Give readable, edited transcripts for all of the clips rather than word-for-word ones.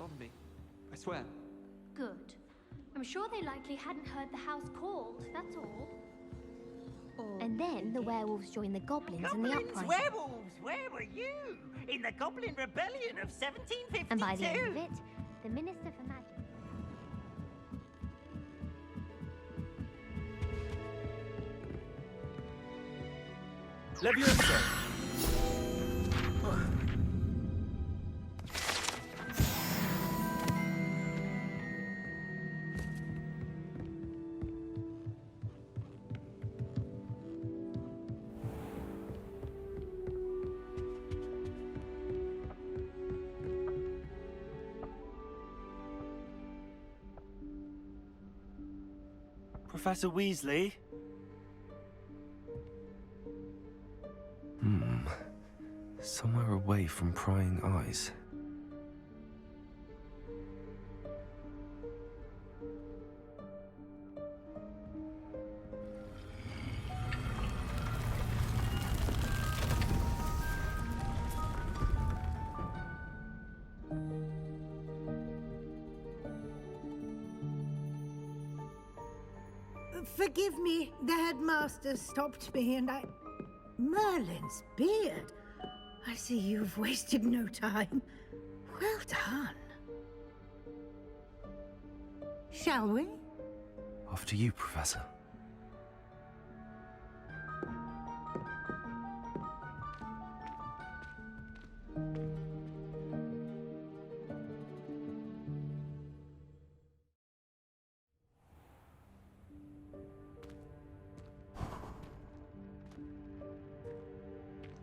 bother me. I swear. Good. I'm sure they likely hadn't heard the house called, that's all. And then the werewolves joined the goblins in the Goblins, uprising. werewolves, where were you? In the Goblin Rebellion of 1752. And by the end of it, the Minister for Magic... Leviosa! Professor Weasley? Somewhere away from prying eyes. Forgive me, the headmaster stopped me and I... Merlin's beard! I see you've wasted no time. Well done. Shall we? After you, Professor.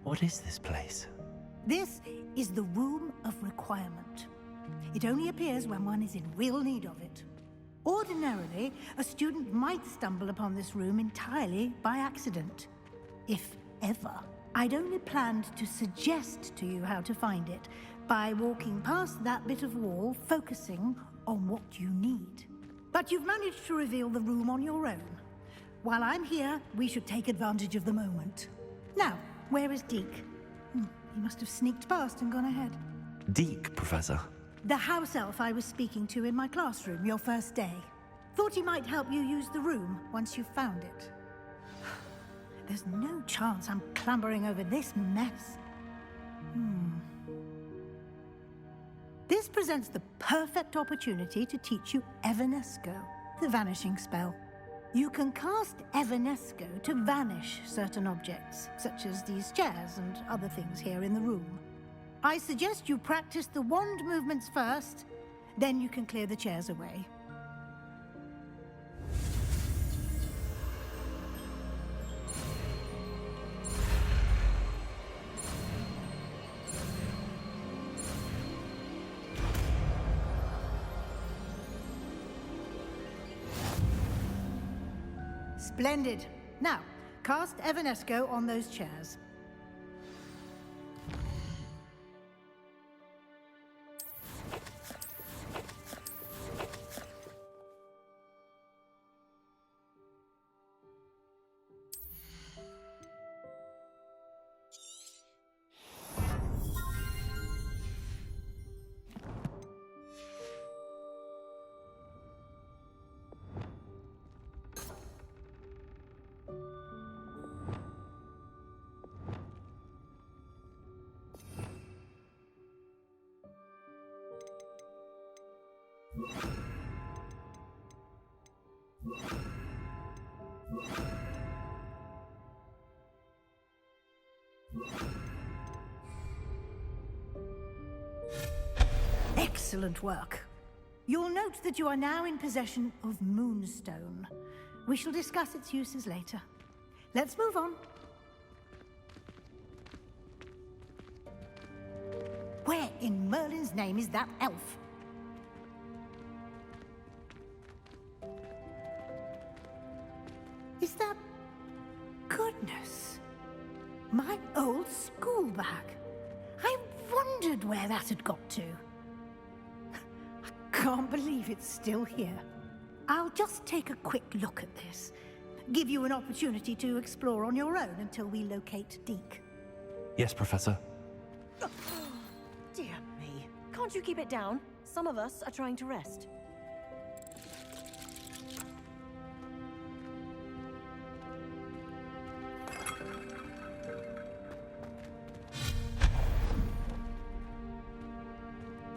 What is this place? This is the Room of Requirement. It only appears when one is in real need of it. Ordinarily, a student might stumble upon this room entirely by accident. If ever. I'd only planned to suggest to you how to find it by walking past that bit of wall, focusing on what you need. But you've managed to reveal the room on your own. While I'm here, we should take advantage of the moment. Now, where is Deke? He must have sneaked past and gone ahead. Deke, Professor. The house elf I was speaking to in my classroom your first day. Thought he might help you use the room once you've found it. There's no chance I'm clambering over this mess. This presents the perfect opportunity to teach you Evanesco, the vanishing spell. You can cast Evanesco to vanish certain objects, such as these chairs and other things here in the room. I suggest you practice the wand movements first, then you can clear the chairs away. Splendid. Now, cast Evanesco on those chairs. Excellent work. You'll note that you are now in possession of Moonstone. We shall discuss its uses later. Let's move on. Where in Merlin's name is that elf? Is that... Goodness. My old school bag. I wondered where that had got to. I can't believe it's still here. I'll just take a quick look at this. Give you an opportunity to explore on your own until we locate Deke. Yes, Professor. Dear me. Can't you keep it down? Some of us are trying to rest.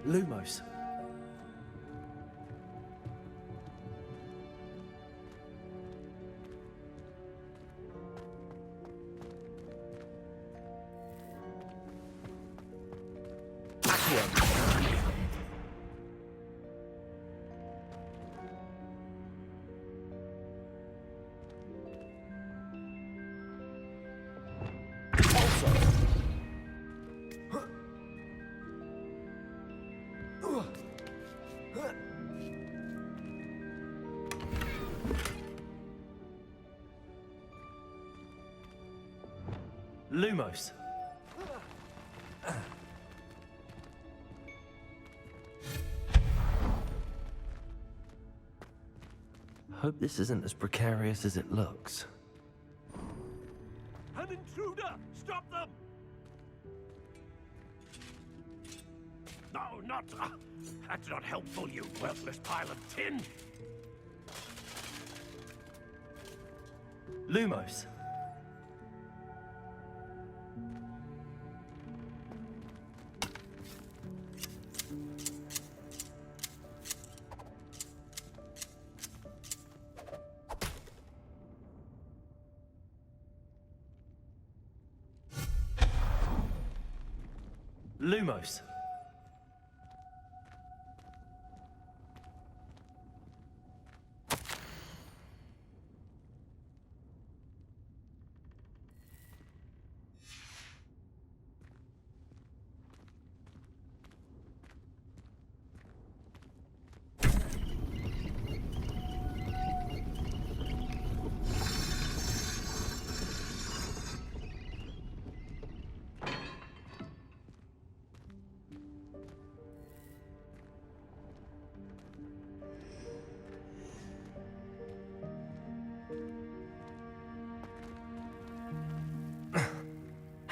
Lumos. Lumos. Hope this isn't as precarious as it looks. An intruder! Stop them! No, not... that's not helpful, you worthless pile of tin! Lumos. Lumos.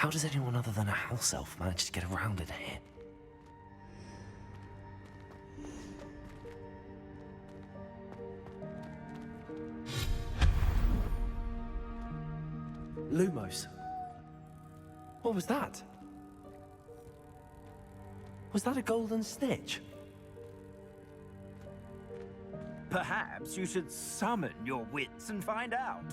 How does anyone other than a house elf manage to get around in here? Lumos. What was that? Was that a golden snitch? Perhaps you should summon your wits and find out.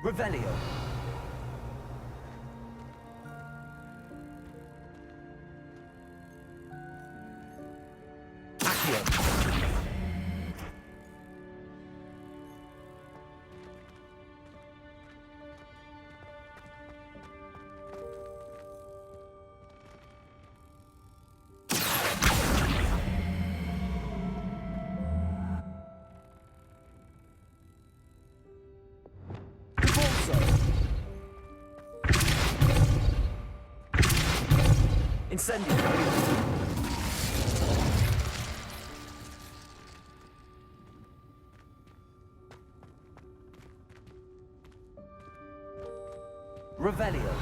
Revelio. Accio. Incendio. Revelio.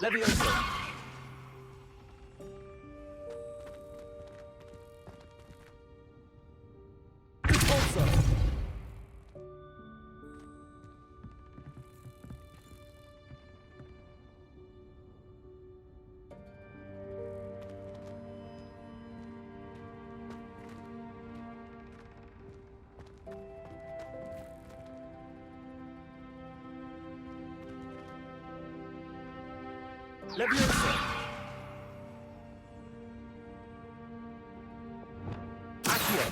Levioso. Levioso. Accio.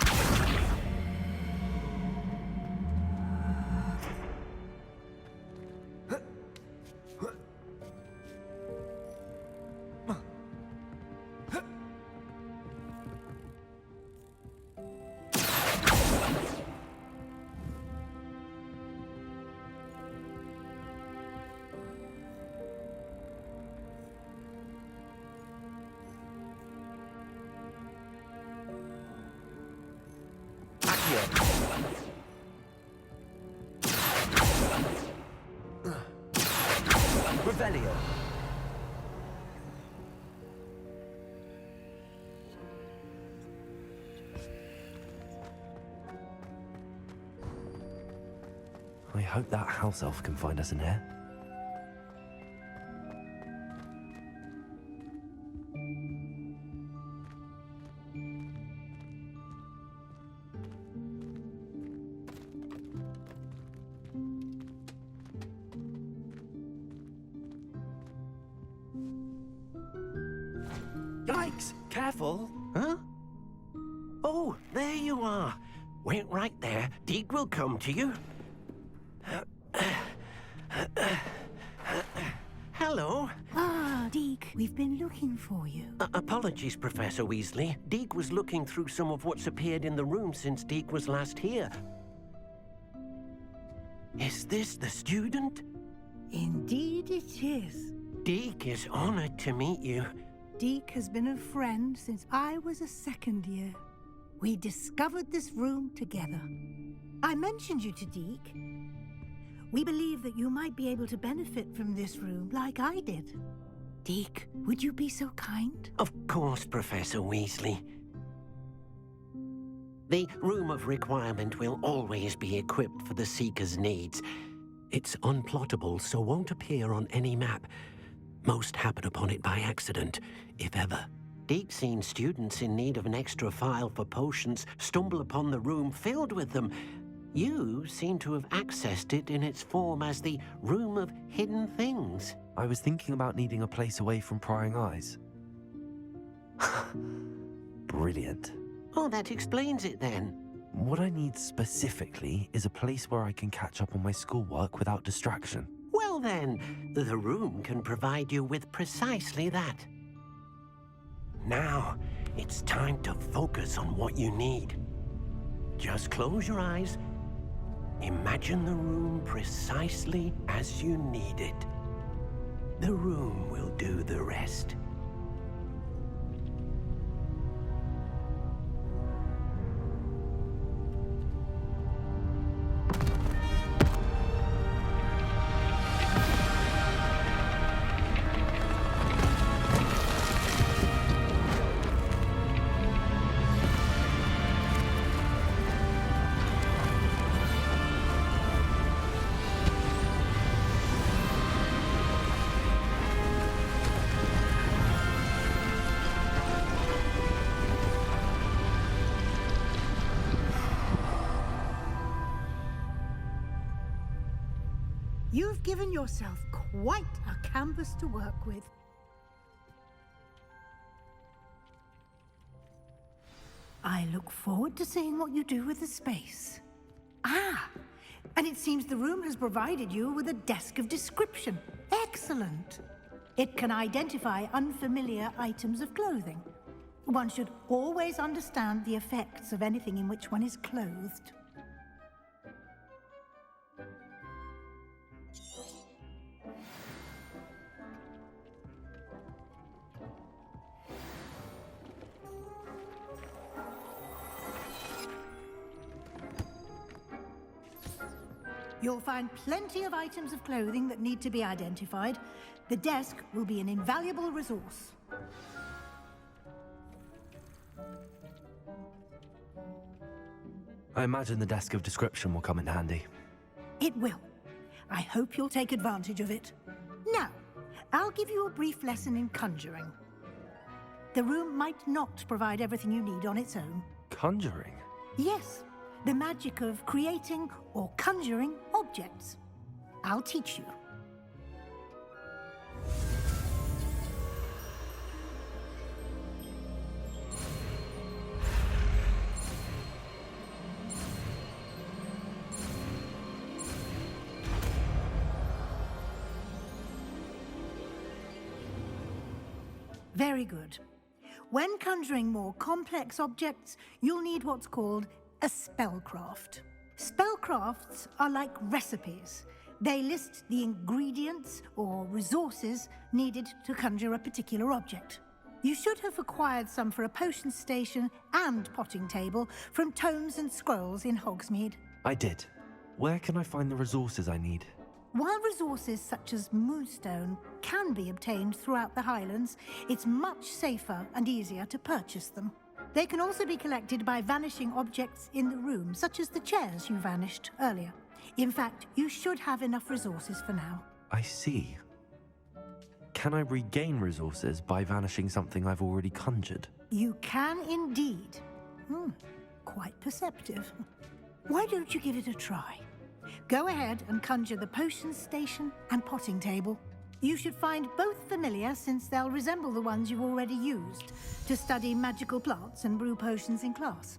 Revelio. Revelio. I hope that house elf can find us in here. Yikes! Careful! Huh? Oh, there you are. Wait right there. Deke will come to you. Hello. Ah, Deke, we've been looking for you. Apologies, Professor Weasley. Deke was looking through some of what's appeared in the room since Deke was last here. Is this the student? Indeed it is. Deke is honored to meet you. Deke has been a friend since I was a second year. We discovered this room together. I mentioned you to Deke. We believe that you might be able to benefit from this room like I did. Deke, would you be so kind? Of course, Professor Weasley. The Room of Requirement will always be equipped for the Seeker's needs. It's unplottable, so won't appear on any map. Most happen upon it by accident, if ever. Deke's seen students in need of an extra file for potions stumble upon the room filled with them. You seem to have accessed it in its form as the Room of Hidden Things. I was thinking about needing a place away from prying eyes. Brilliant. Oh, that explains it then. What I need specifically is a place where I can catch up on my schoolwork without distraction. Well then, the room can provide you with precisely that. Now, it's time to focus on what you need. Just close your eyes. Imagine the room precisely as you need it. The room will do the rest. You've given yourself quite a canvas to work with. I look forward to seeing what you do with the space. Ah, and it seems the room has provided you with a desk of description. Excellent. It can identify unfamiliar items of clothing. One should always understand the effects of anything in which one is clothed. You'll find plenty of items of clothing that need to be identified. The desk will be an invaluable resource. I imagine the desk of description will come in handy. It will. I hope you'll take advantage of it. Now, I'll give you a brief lesson in conjuring. The room might not provide everything you need on its own. Conjuring? Yes, the magic of creating or conjuring objects. I'll teach you. Very good. When conjuring more complex objects, you'll need what's called a spellcraft. Spellcrafts are like recipes. They list the ingredients or resources needed to conjure a particular object. You should have acquired some for a potion station and potting table from tomes and scrolls in Hogsmeade. I did. Where can I find the resources I need? While resources such as Moonstone can be obtained throughout the Highlands, it's much safer and easier to purchase them. They can also be collected by vanishing objects in the room, such as the chairs you vanished earlier. In fact, you should have enough resources for now. I see. Can I regain resources by vanishing something I've already conjured? You can indeed. Quite perceptive. Why don't you give it a try? Go ahead and conjure the potion station and potting table. You should find both familiar, since they'll resemble the ones you've already used to study magical plants and brew potions in class.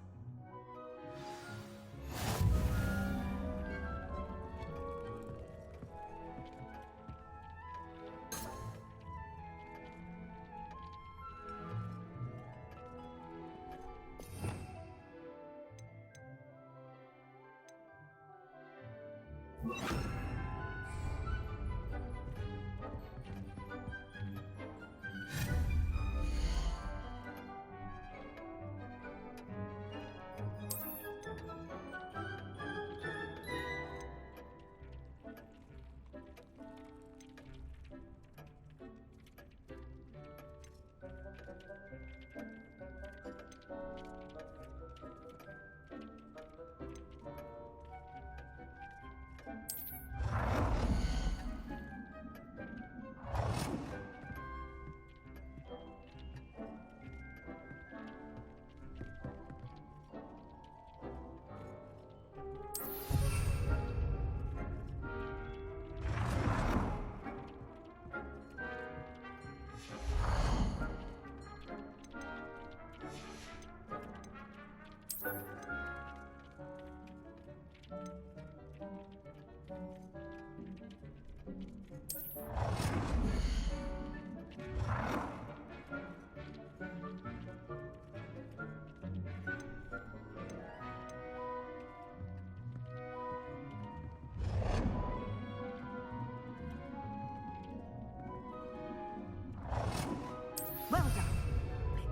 Well done.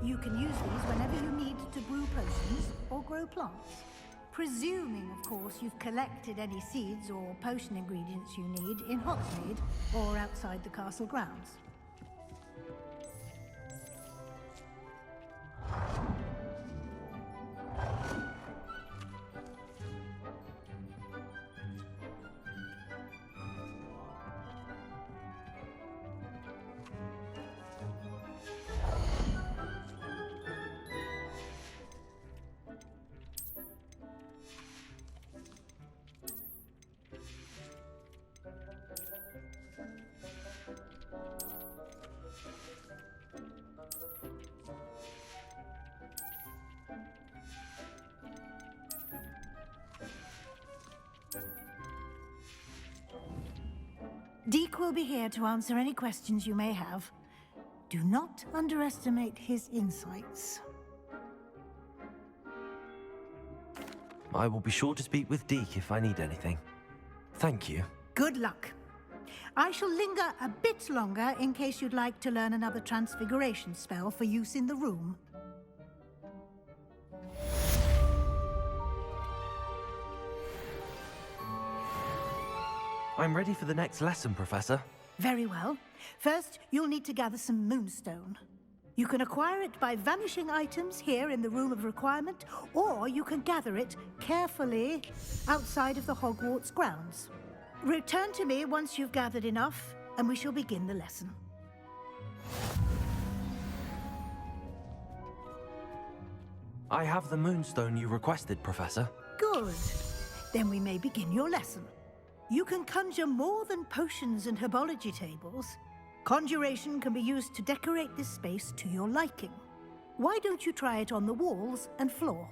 You can use these whenever you need to brew potions or grow plants. Presuming, of course, you've collected any seeds or potion ingredients you need in Hogsmeade or outside the castle grounds. Deke will be here to answer any questions you may have. Do not underestimate his insights. I will be sure to speak with Deke if I need anything. Thank you. Good luck. I shall linger a bit longer in case you'd like to learn another transfiguration spell for use in the room. I'm ready for the next lesson, Professor. Very well. First, you'll need to gather some Moonstone. You can acquire it by vanishing items here in the Room of Requirement, or you can gather it carefully outside of the Hogwarts grounds. Return to me once you've gathered enough, and we shall begin the lesson. I have the Moonstone you requested, Professor. Good. Then we may begin your lesson. You can conjure more than potions and herbology tables. Conjuration can be used to decorate this space to your liking. Why don't you try it on the walls and floor?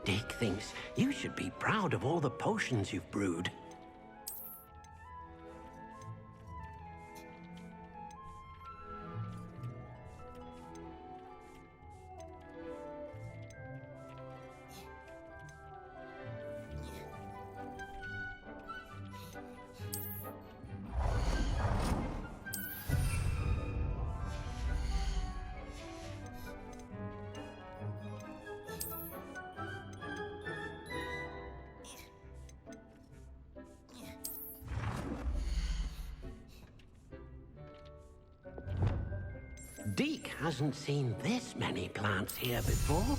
Dick thinks you should be proud of all the potions you've brewed. Deke hasn't seen this many plants here before.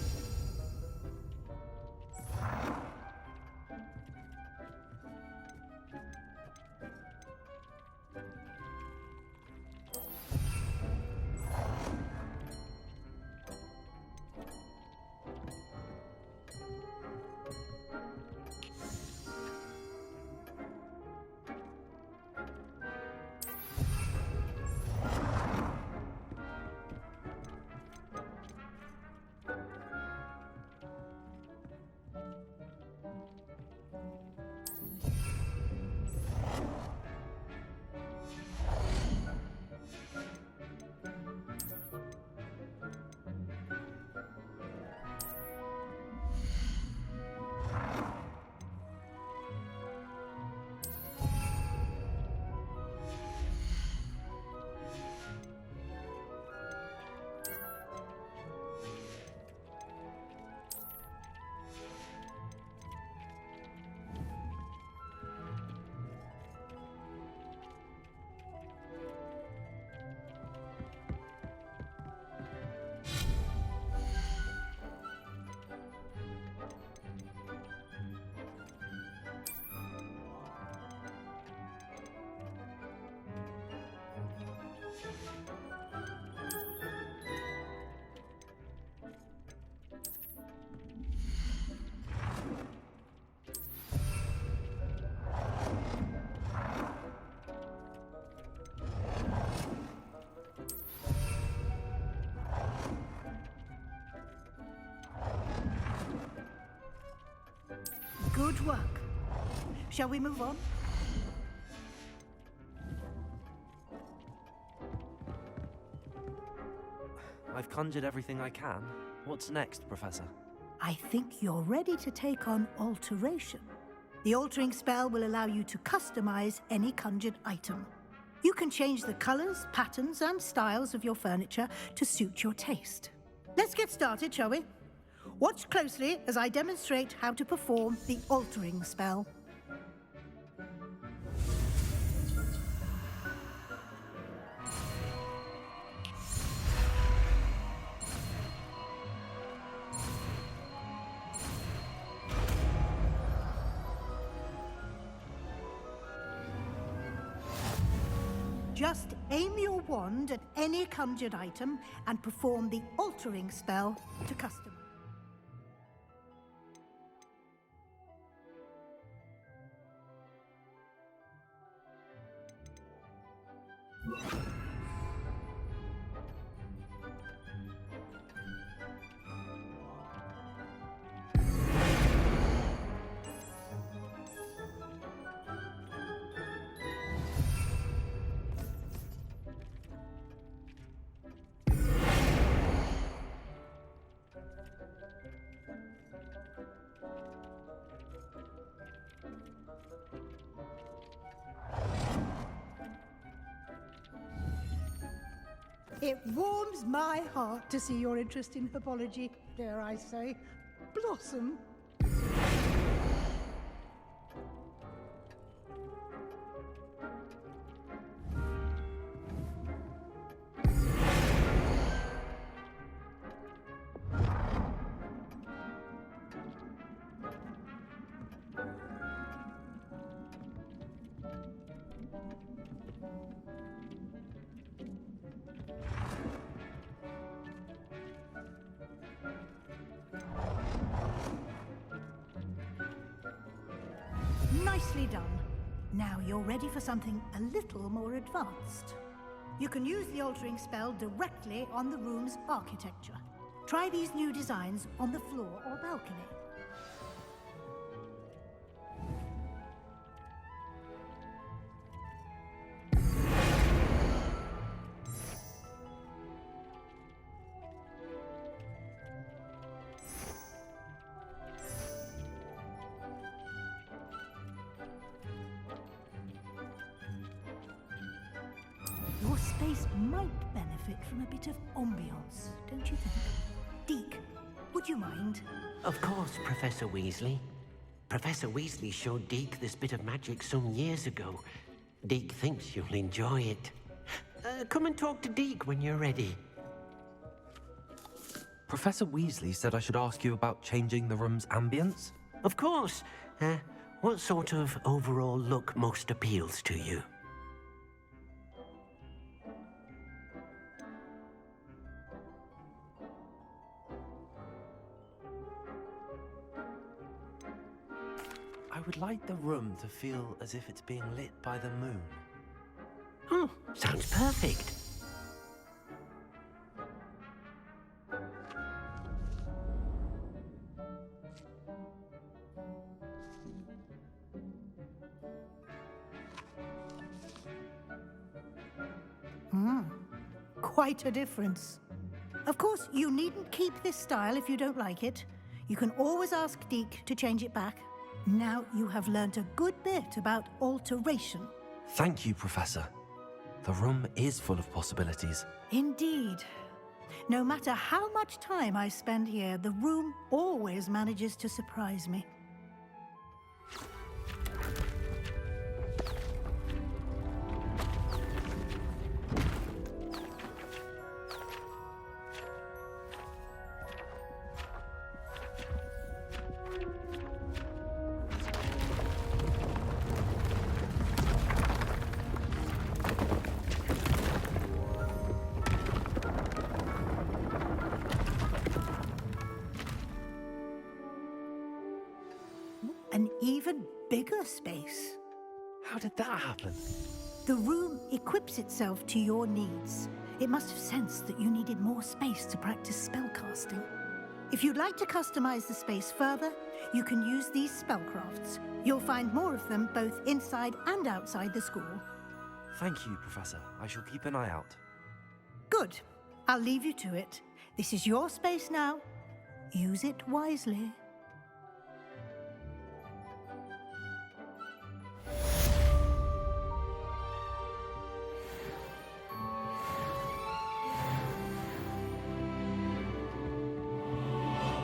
Good work. Shall we move on? I've conjured everything I can. What's next, Professor? I think you're ready to take on alteration. The altering spell will allow you to customize any conjured item. You can change the colors, patterns, and styles of your furniture to suit your taste. Let's get started, shall we? Watch closely as I demonstrate how to perform the altering spell. Just aim your wand at any conjured item and perform the altering spell to custom. It warms my heart to see your interest in herbology, dare I say, blossom. Nicely done. Now you're ready for something a little more advanced. You can use the altering spell directly on the room's architecture. Try these new designs on the floor or balcony. Your space might benefit from a bit of ambiance, don't you think? Deke, would you mind? Of course, Professor Weasley. Professor Weasley showed Deke this bit of magic some years ago. Deke thinks you'll enjoy it. Come and talk to Deke when you're ready. Professor Weasley said I should ask you about changing the room's ambience? Of course. What sort of overall look most appeals to you? I would like the room to feel as if it's being lit by the moon. Oh, sounds perfect. Quite a difference. Of course, you needn't keep this style if you don't like it. You can always ask Deke to change it back. Now you have learnt a good bit about alteration. Thank you, Professor. The room is full of possibilities. Indeed. No matter how much time I spend here, the room always manages to surprise me. An even bigger space. How did that happen? The room equips itself to your needs. It must have sensed that you needed more space to practice spellcasting. If you'd like to customize the space further, you can use these spellcrafts. You'll find more of them both inside and outside the school. Thank you, Professor. I shall keep an eye out. Good. I'll leave you to it. This is your space now. Use it wisely.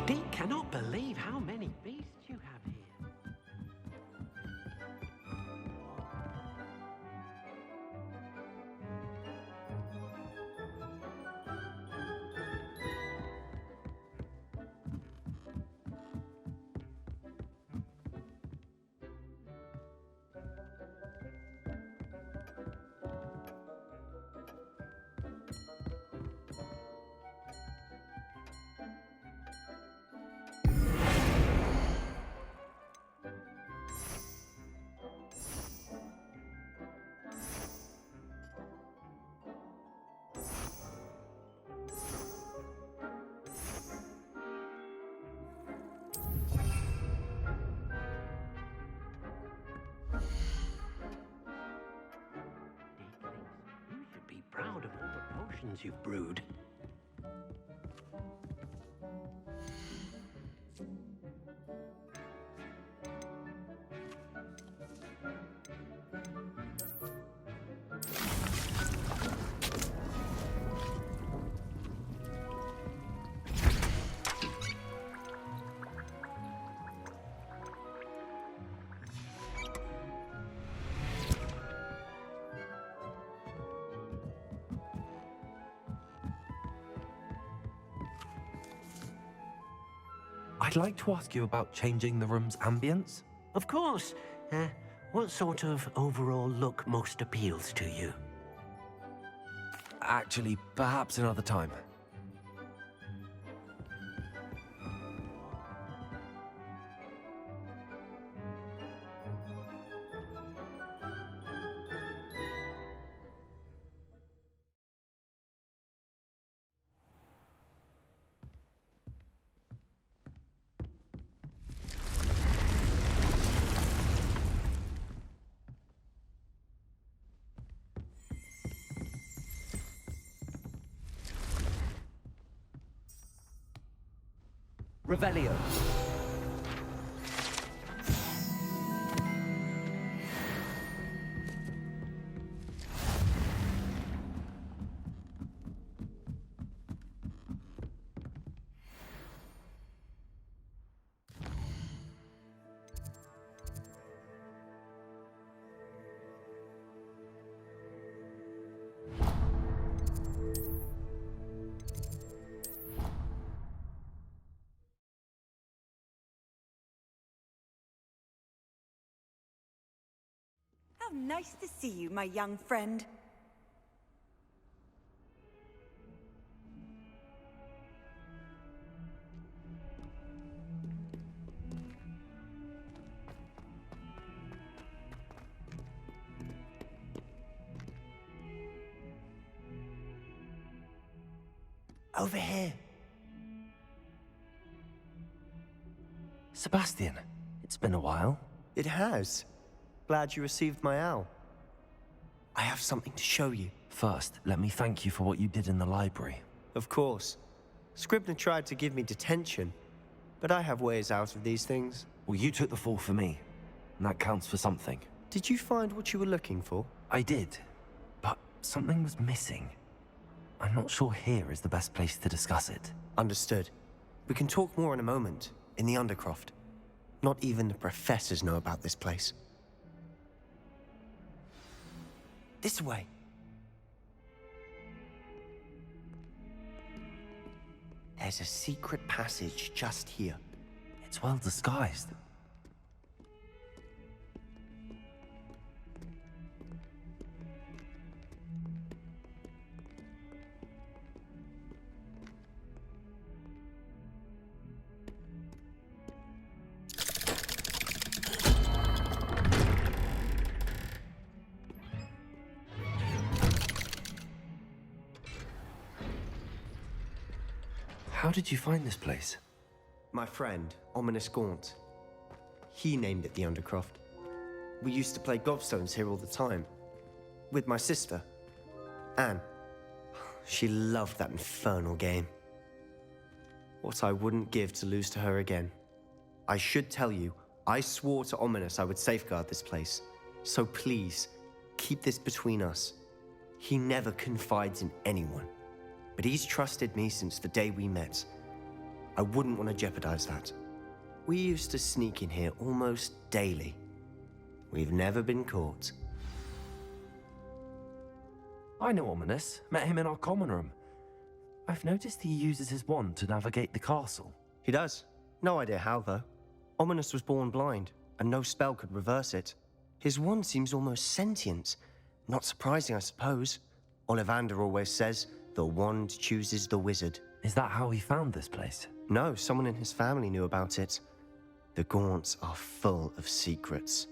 Deke cannot believe how many beasts you have here. You should be proud of all the potions you've brewed. I'd like to ask you about changing the room's ambience. Of course. What sort of overall look most appeals to you? Actually, perhaps another time. Revelio. nice to see you, my young friend. Over here. Sebastian, it's been a while. It has. Glad you received my owl. I have something to show you. First, let me thank you for what you did in the library. Of course. Scribner tried to give me detention, but I have ways out of these things. Well, you took the fall for me, and that counts for something. Did you find what you were looking for? I did, but something was missing. I'm not sure here is the best place to discuss it. Understood. We can talk more in a moment, in the Undercroft. Not even the professors know about this place. This way. There's a secret passage just here. It's well disguised. How did you find this place? My friend, Ominous Gaunt. He named it the Undercroft. We used to play gobstones here all the time. With my sister, Anne. She loved that infernal game. What I wouldn't give to lose to her again. I should tell you, I swore to Ominous I would safeguard this place. So please, keep this between us. He never confides in anyone. But he's trusted me since the day we met. I wouldn't want to jeopardize that. We used to sneak in here almost daily. We've never been caught. I know Ominous. Met him in our common room. I've noticed he uses his wand to navigate the castle. He does. No idea how, though. Ominous was born blind, and no spell could reverse it. His wand seems almost sentient. Not surprising, I suppose. Ollivander always says, the wand chooses the wizard. Is that how he found this place? No, someone in his family knew about it. The Gaunts are full of secrets.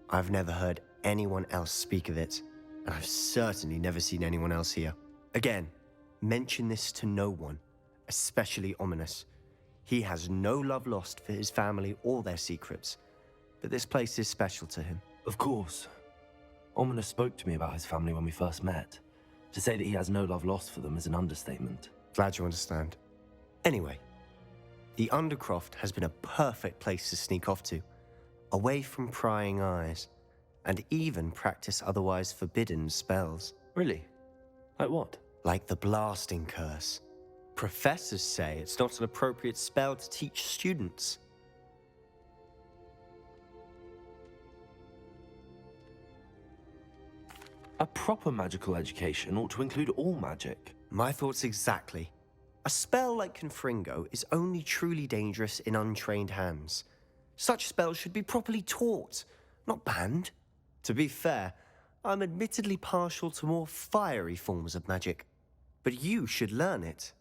I've never heard anyone else speak of it, and I've certainly never seen anyone else here. Again, mention this to no one, especially Ominous. He has no love lost for his family or their secrets, but this place is special to him. Of course. Ominous spoke to me about his family when we first met. To say that he has no love lost for them is an understatement. Glad you understand. Anyway, the Undercroft has been a perfect place to sneak off to, away from prying eyes, and even practice otherwise forbidden spells. Really? Like what? Like the blasting curse. Professors say it's not an appropriate spell to teach students. A proper magical education ought to include all magic. My thoughts exactly. A spell like Confringo is only truly dangerous in untrained hands. Such spells should be properly taught, not banned. To be fair, I'm admittedly partial to more fiery forms of magic. But you should learn it.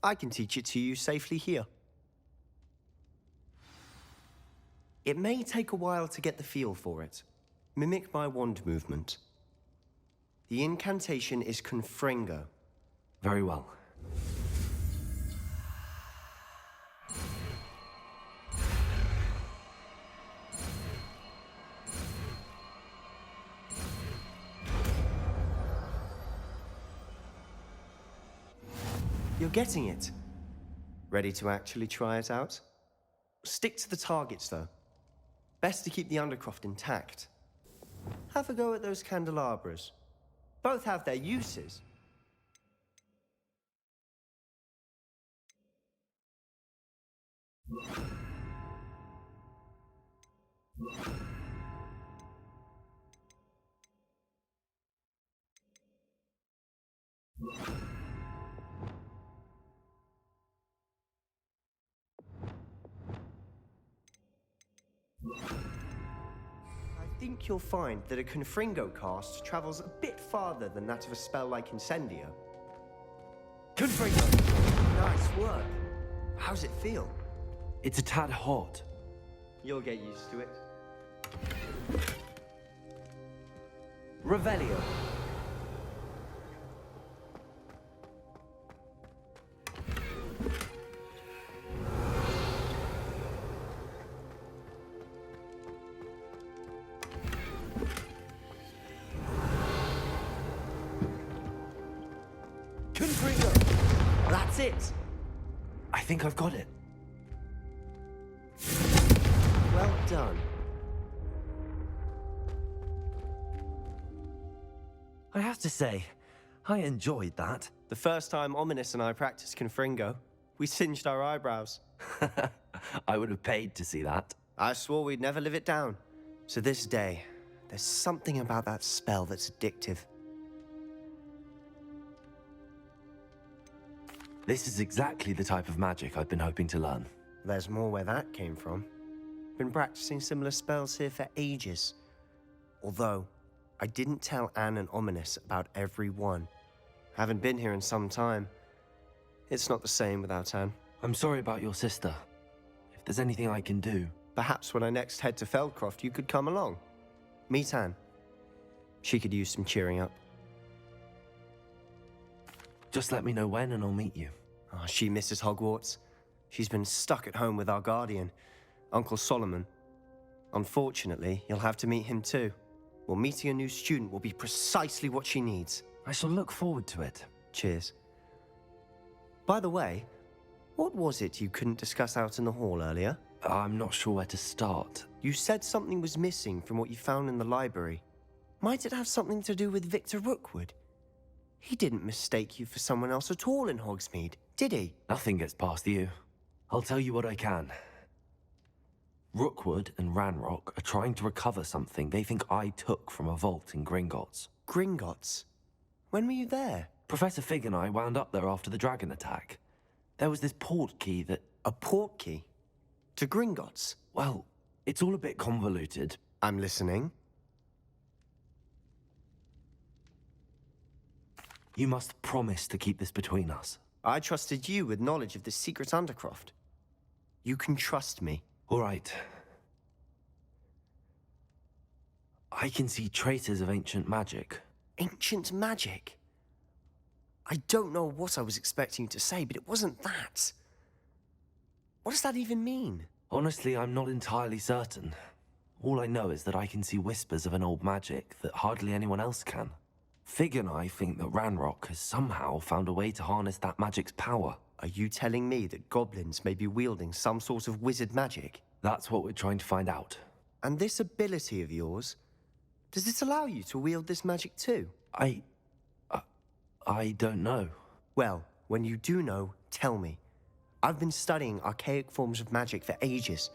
I can teach it to you safely here. It may take a while to get the feel for it. Mimic my wand movement. The incantation is Confringo. Very well. You're getting it. Ready to actually try it out? Stick to the targets, though. Best to keep the Undercroft intact. Have a go at those candelabras. Both have their uses. think you'll find that a Confringo cast travels a bit farther than that of a spell like Incendio. Confringo! Nice work. How's it feel? It's a tad hot. You'll get used to it. Revelio. Confringo! That's it! I think I've got it. Well done. I have to say, I enjoyed that. The first time Ominous and I practiced Confringo, we singed our eyebrows. I would have paid to see that. I swore we'd never live it down. To this day, there's something about that spell that's addictive. This is exactly the type of magic I've been hoping to learn. There's more where that came from. Been practicing similar spells here for ages. Although, I didn't tell Anne and Ominous about every one. Haven't been here in some time. It's not the same without Anne. I'm sorry about your sister. If there's anything I can do... Perhaps when I next head to Feldcroft, you could come along. Meet Anne. She could use some cheering up. Just let me know when and I'll meet you. Oh, she misses Hogwarts. She's been stuck at home with our guardian, Uncle Solomon. Unfortunately, you'll have to meet him too. Well, meeting a new student will be precisely what she needs. I shall look forward to it. Cheers. By the way, what was it you couldn't discuss out in the hall earlier? I'm not sure where to start. You said something was missing from what you found in the library. Might it have something to do with Victor Rookwood? He didn't mistake you for someone else at all in Hogsmeade, did he? Nothing gets past you. I'll tell you what I can. Rookwood and Ranrock are trying to recover something they think I took from a vault in Gringotts. Gringotts? When were you there? Professor Fig and I wound up there after the dragon attack. There was this port key that... A port key? To Gringotts? Well, it's all a bit convoluted. I'm listening. You must promise to keep this between us. I trusted you with knowledge of the secret Undercroft. You can trust me. All right. I can see traces of ancient magic. Ancient magic? I don't know what I was expecting you to say, but it wasn't that. What does that even mean? Honestly, I'm not entirely certain. All I know is that I can see whispers of an old magic that hardly anyone else can. Fig and I think that Ranrock has somehow found a way to harness that magic's power. Are you telling me that goblins may be wielding some sort of wizard magic? That's what we're trying to find out. And this ability of yours, does it allow you to wield this magic too? I don't know. Well, when you do know, tell me. I've been studying archaic forms of magic for ages.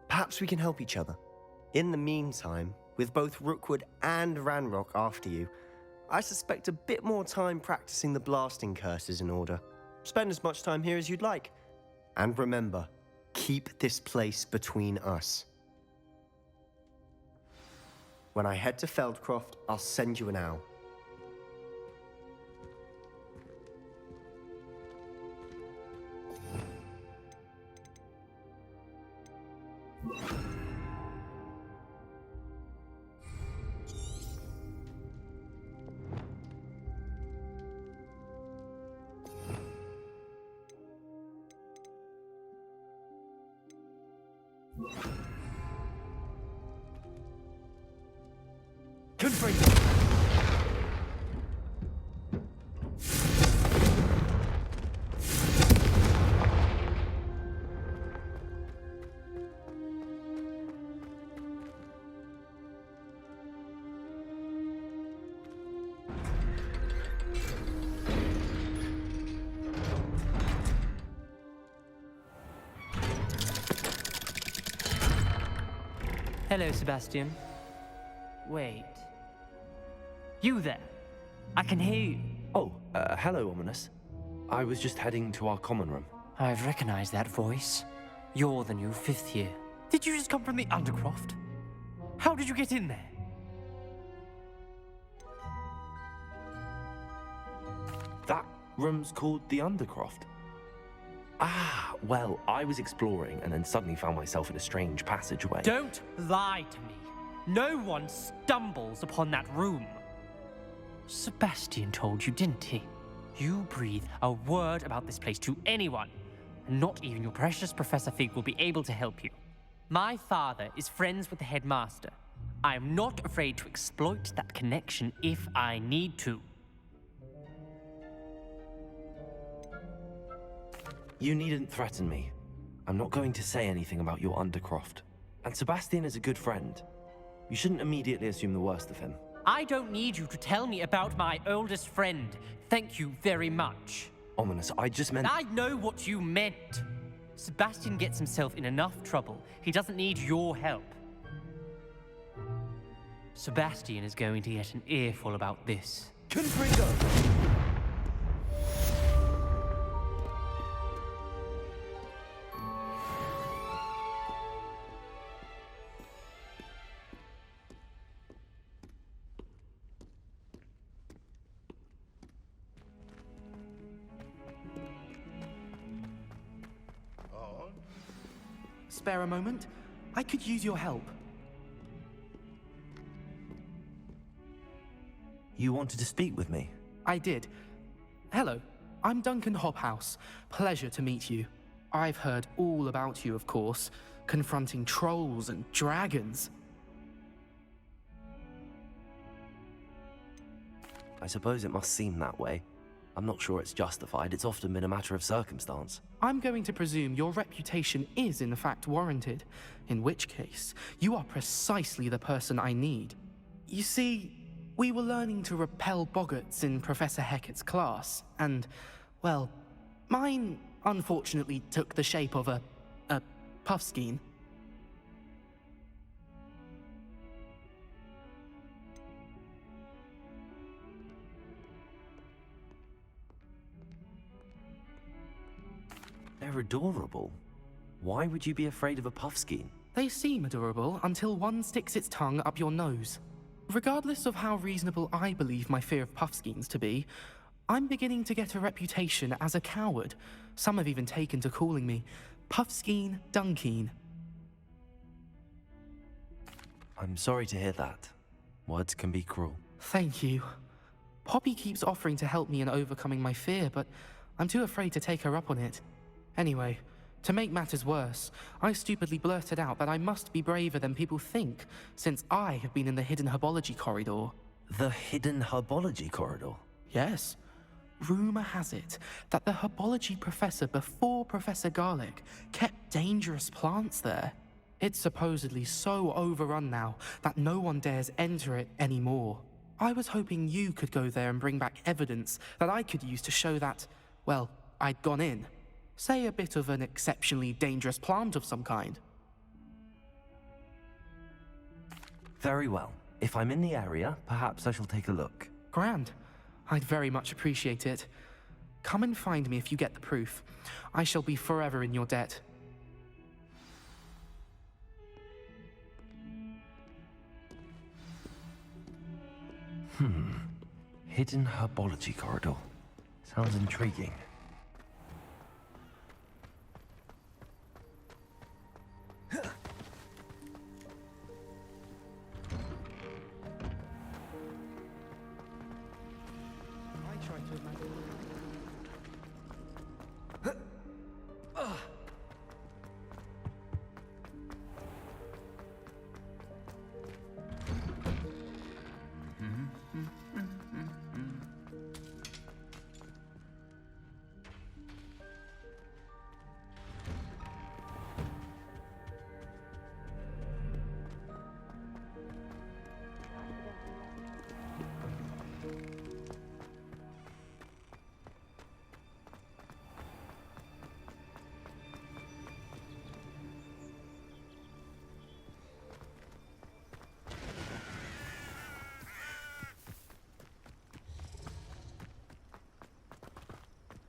Perhaps we can help each other. In the meantime, with both Rookwood and Ranrock after you, I suspect a bit more time practicing the blasting curse is in order. Spend as much time here as you'd like. And remember, keep this place between us. When I head to Feldcroft, I'll send you an owl. Hello, Sebastian. Wait. You there? I can hear you. Oh, hello, Ominous. I was just heading to our common room. I've recognized that voice. You're the new 5th year. Did you just come from the Undercroft? How did you get in there? That room's called the Undercroft. Ah, well, I was exploring and then suddenly found myself in a strange passageway. Don't lie to me. No one stumbles upon that room. Sebastian told you, didn't he? You breathe a word about this place to anyone, and not even your precious Professor Fig will be able to help you. My father is friends with the headmaster. I am not afraid to exploit that connection if I need to. You needn't threaten me. I'm not going to say anything about your Undercroft. And Sebastian is a good friend. You shouldn't immediately assume the worst of him. I don't need you to tell me about my oldest friend. Thank you very much. Ominous, I just meant... I know what you meant. Sebastian gets himself in enough trouble. He doesn't need your help. Sebastian is going to get an earful about this. Confringo! Spare a moment? I could use your help. You wanted to speak with me? I did. Hello, I'm Duncan Hobhouse. Pleasure to meet you. I've heard all about you, of course, confronting trolls and dragons. I suppose it must seem that way. I'm not sure it's justified. It's often been a matter of circumstance. I'm going to presume your reputation is in fact warranted, in which case, you are precisely the person I need. You see, we were learning to repel boggarts in Professor Hecat's class, and, well, mine unfortunately took the shape of a puffskein. They're adorable. Why would you be afraid of a puffskein? They seem adorable until one sticks its tongue up your nose. Regardless of how reasonable I believe my fear of puffskeins to be, I'm beginning to get a reputation as a coward. Some have even taken to calling me Puffskein Dunkeen. I'm sorry to hear that. Words can be cruel. Thank you. Poppy keeps offering to help me in overcoming my fear, but I'm too afraid to take her up on it. Anyway, to make matters worse, I stupidly blurted out that I must be braver than people think, since I have been in the hidden herbology corridor. The hidden herbology corridor? Yes. Rumor has it that the herbology professor before Professor Garlic kept dangerous plants there. It's supposedly so overrun now that no one dares enter it anymore. I was hoping you could go there and bring back evidence that I could use to show that, well, I'd gone in. Say a bit of an exceptionally dangerous plant of some kind. Very well. If I'm in the area, perhaps I shall take a look. Grand. I'd very much appreciate it. Come and find me if you get the proof. I shall be forever in your debt. Hidden herbology corridor. Sounds intriguing.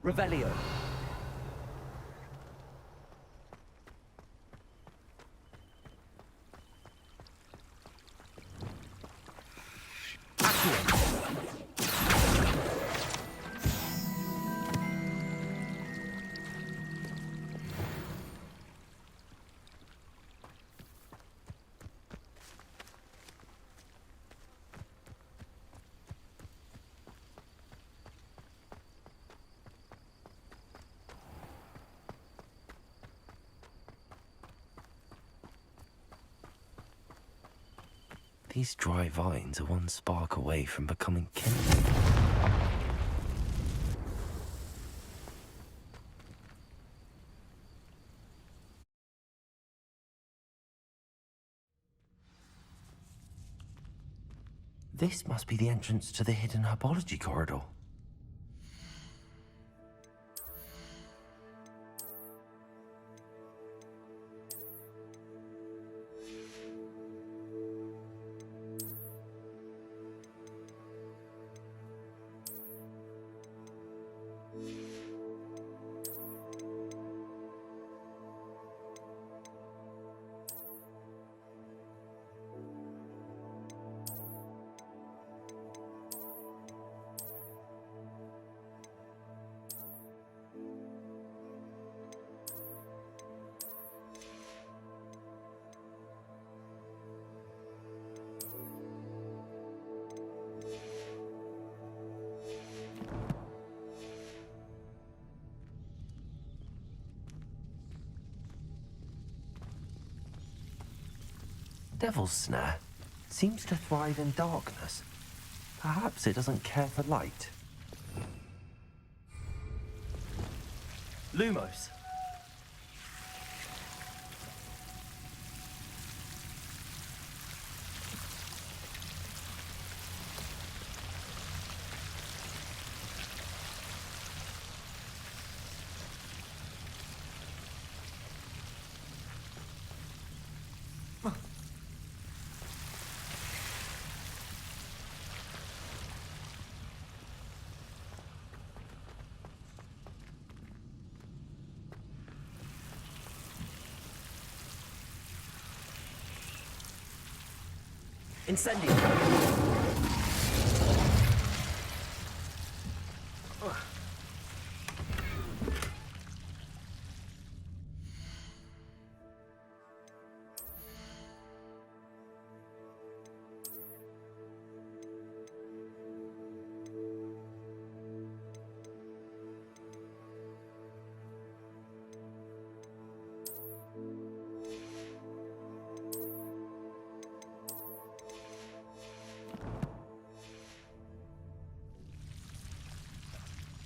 Revelio. These dry vines are one spark away from becoming kindling. This must be the entrance to the hidden herbology corridor. Devil's Snare seems to thrive in darkness. Perhaps it doesn't care for light. Lumos. Incendio!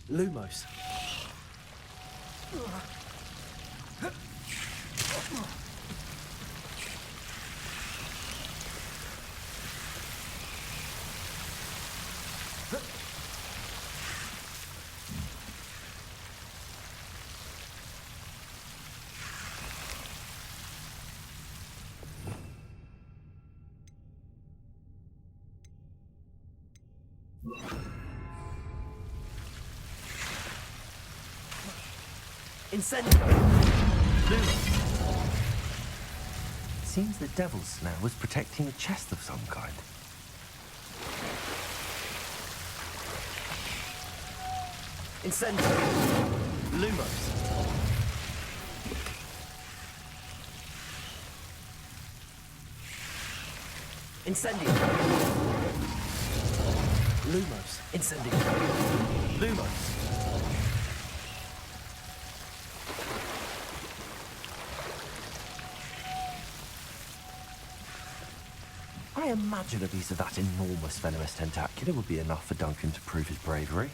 Lumos. Incendio! Seems the Devil's Snare was protecting a chest of some kind. Incendio! Lumos. Incendio! Lumos. Incendio! Lumos. I imagine a piece of that enormous venomous tentacular would be enough for Duncan to prove his bravery.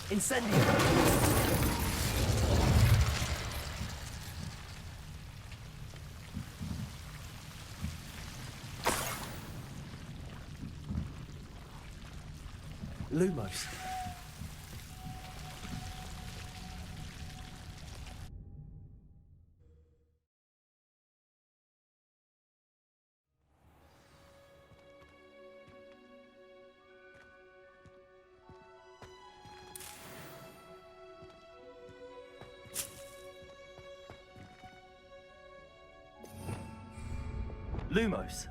Incendio! Lumos. Lumos.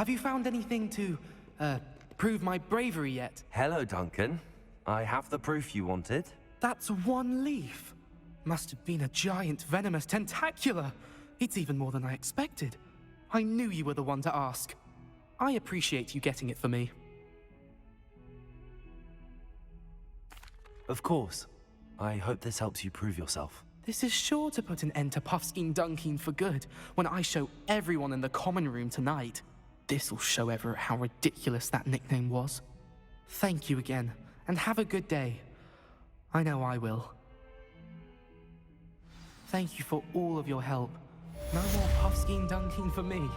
Have you found anything to, prove my bravery yet? Hello, Duncan. I have the proof you wanted. That's one leaf. Must have been a giant venomous tentacula. It's even more than I expected. I knew you were the one to ask. I appreciate you getting it for me. Of course. I hope this helps you prove yourself. This is sure to put an end to Puffskein Dunkin for good when I show everyone in the common room tonight. This'll show Everett how ridiculous that nickname was. Thank you again, and have a good day. I know I will. Thank you for all of your help. No more Puffskein Dunkin for me.